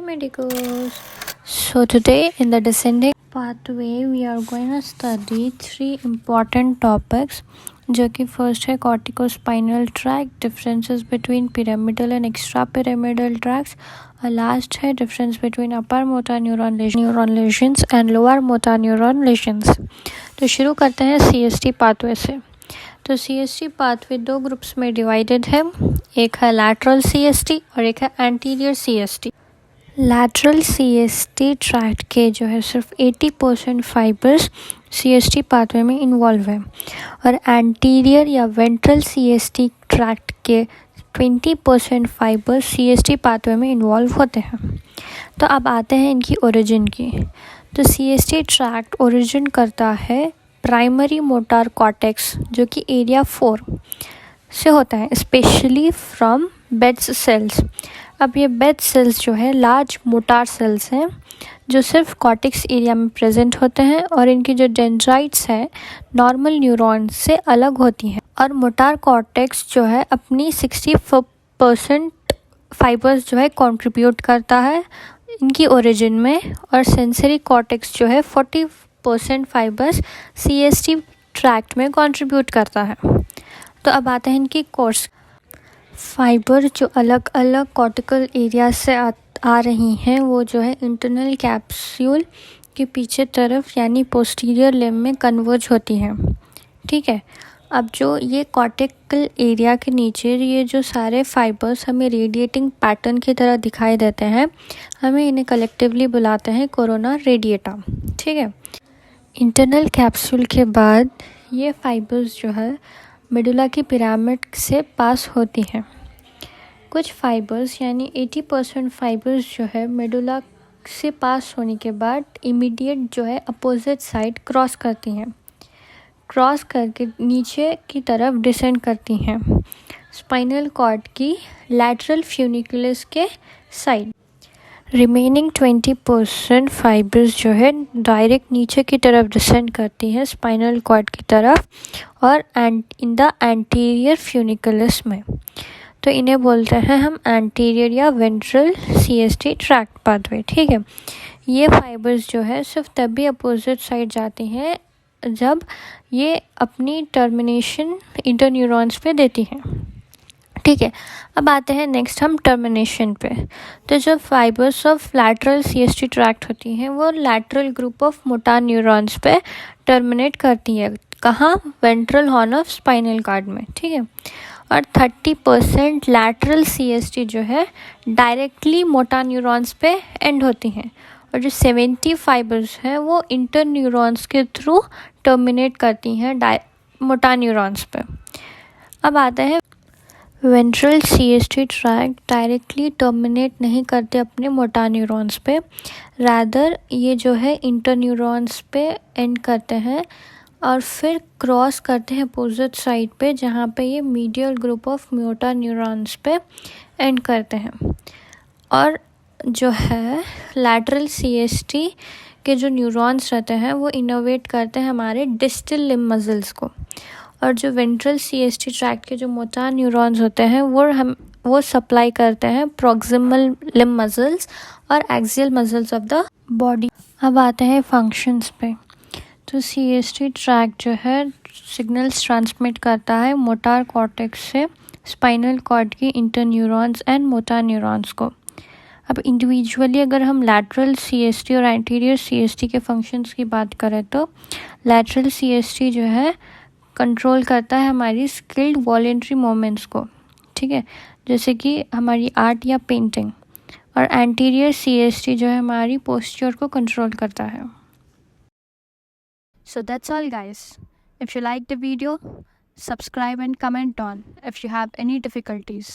medicos. So today in the descending pathway we are going to study three important topics जो कि first है corticospinal tract, differences between pyramidal and extra pyramidal tracts, और last है difference between upper motor neuron lesions and lower motor neuron lesions. तो शुरू करते हैं CST pathway से। तो सीएसटी पाथवे दो ग्रुप्स में डिवाइडेड है, एक है लैटरल सीएसटी और एक है anterior CST. Lateral CST tract के जो है सिर्फ 80% फाइबर्स सीएसटी पाथवे में इन्वॉल्व है और एंटीरियर या वेंट्रल सीएसटी ट्रैक्ट के 20% फाइबर्स सीएसटी पाथवे में इन्वॉल्व होते हैं। तो अब आते हैं इनकी ओरिजिन की। तो सीएसटी ट्रैक्ट ओरिजिन करता है प्राइमरी मोटर कॉर्टेक्स जो कि एरिया 4 से होता है, स्पेशली फ्रॉम बेट्स सेल्स। अब ये बेट सेल्स जो है लार्ज मोटार सेल्स हैं जो सिर्फ कॉर्टेक्स एरिया में प्रेजेंट होते हैं और इनकी जो डेंड्राइट्स हैं नॉर्मल न्यूरॉन्स से अलग होती हैं। और मोटार कॉर्टेक्स जो है अपनी 60% फाइबर्स जो है कंट्रीब्यूट करता है इनकी ओरिजिन में, और सेंसरी कॉर्टेक्स जो है 40% फाइबर्स सीएसटी ट्रैक्ट में कंट्रीब्यूट करता है। तो अब आते हैं इनकी कोर्स। फाइबर जो अलग अलग कॉर्टिकल एरिया से आ रही हैं वो जो है इंटरनल कैप्सूल के पीछे तरफ यानी पोस्टीरियर लिम्ब में कन्वर्ज होती हैं। ठीक है, अब जो ये कॉर्टिकल एरिया के नीचे ये जो सारे फाइबर्स हमें रेडिएटिंग पैटर्न की तरह दिखाई देते हैं, हमें इन्हें कलेक्टिवली बुलाते हैं कोरोना रेडिएटा। ठीक है, इंटरनल कैप्सूल के बाद ये फाइबर्स जो है मेडुला की पिरामिड से पास होती हैं। कुछ फाइबर्स यानी 80% फाइबर्स जो है मेडुला से पास होने के बाद इमीडिएट जो है अपोजिट साइड क्रॉस करती हैं, क्रॉस करके नीचे की तरफ डिसेंड करती हैं स्पाइनल कॉर्ड की लैटरल फ्यूनिकुलस के साइड। रिमेनिंग 20% फाइबर्स जो है डायरेक्ट नीचे की तरफ डिसेंड करती हैं स्पाइनल कॉर्ड की तरफ और इन द एंटीरियर फ्यूनिकुलस में। तो इन्हें बोलते हैं हम एंटीरियर या वेंट्रल सीएसटी ट्रैक्ट पाथवे। ठीक है, ये फाइबर्स जो है सिर्फ तभी अपोजिट साइड जाती हैं जब ये अपनी टर्मिनेशन इंटरन्यूरॉन्स पे देती हैं। ठीक है, अब आते हैं नेक्स्ट हम टर्मिनेशन पे। तो जो fibres of lateral CST tract होती हैं वो lateral group of motor neurons पे टर्मिनेट करती है। कहाँ? Ventral horn of spinal cord में। ठीक है, और 30% लैटरल सीएसटी जो है डायरेक्टली मोटर न्यूरॉन्स पे एंड होती हैं और जो 70 फाइबर्स हैं वो इंटर न्यूरॉन्स के थ्रू टर्मिनेट करती हैं मोटर न्यूरॉन्स पे। अब आते हैं ventral CST tract directly terminate नहीं करते अपने मोटर न्यूरॉन्स पे, रादर ये जो है इंटर न्यूरॉन्स पे एंड करते हैं और फिर क्रॉस करते हैं अपोजिट साइड पे जहाँ पे ये medial group of motor neurons पे एंड करते हैं। और जो है लैटरल सीएसटी के जो न्यूरॉन्स रहते हैं वो इनोवेट करते हैं हमारे डिस्टल लिम्ब मसल्स को, और जो वेंट्रल सीएसटी ट्रैक्ट के जो मोटर न्यूरॉन्स होते हैं वो सप्लाई करते हैं प्रॉक्सिमल लिम्ब मसल्स और axial muscles of the body. अब आते हैं फंक्शंस पे। तो सीएसटी ट्रैक्ट जो है सिग्नल्स ट्रांसमिट करता है मोटर कॉर्टेक्स से स्पाइनल कॉर्ड की inter neurons and motor neurons को। अब इंडिविजुअली अगर हम लैटरल सीएसटी और एंटीरियर सीएसटी के फंक्शंस की बात करें तो लैटरल सीएसटी जो है कंट्रोल करता है हमारी स्किल्ड वॉलेंट्री मोमेंट्स को। ठीक है, जैसे कि हमारी आर्ट या पेंटिंग, और एंटीरियर सीएसटी जो है हमारी पोस्चर को कंट्रोल करता है। So that's all guys. If you like the video, subscribe and comment on if you have any difficulties.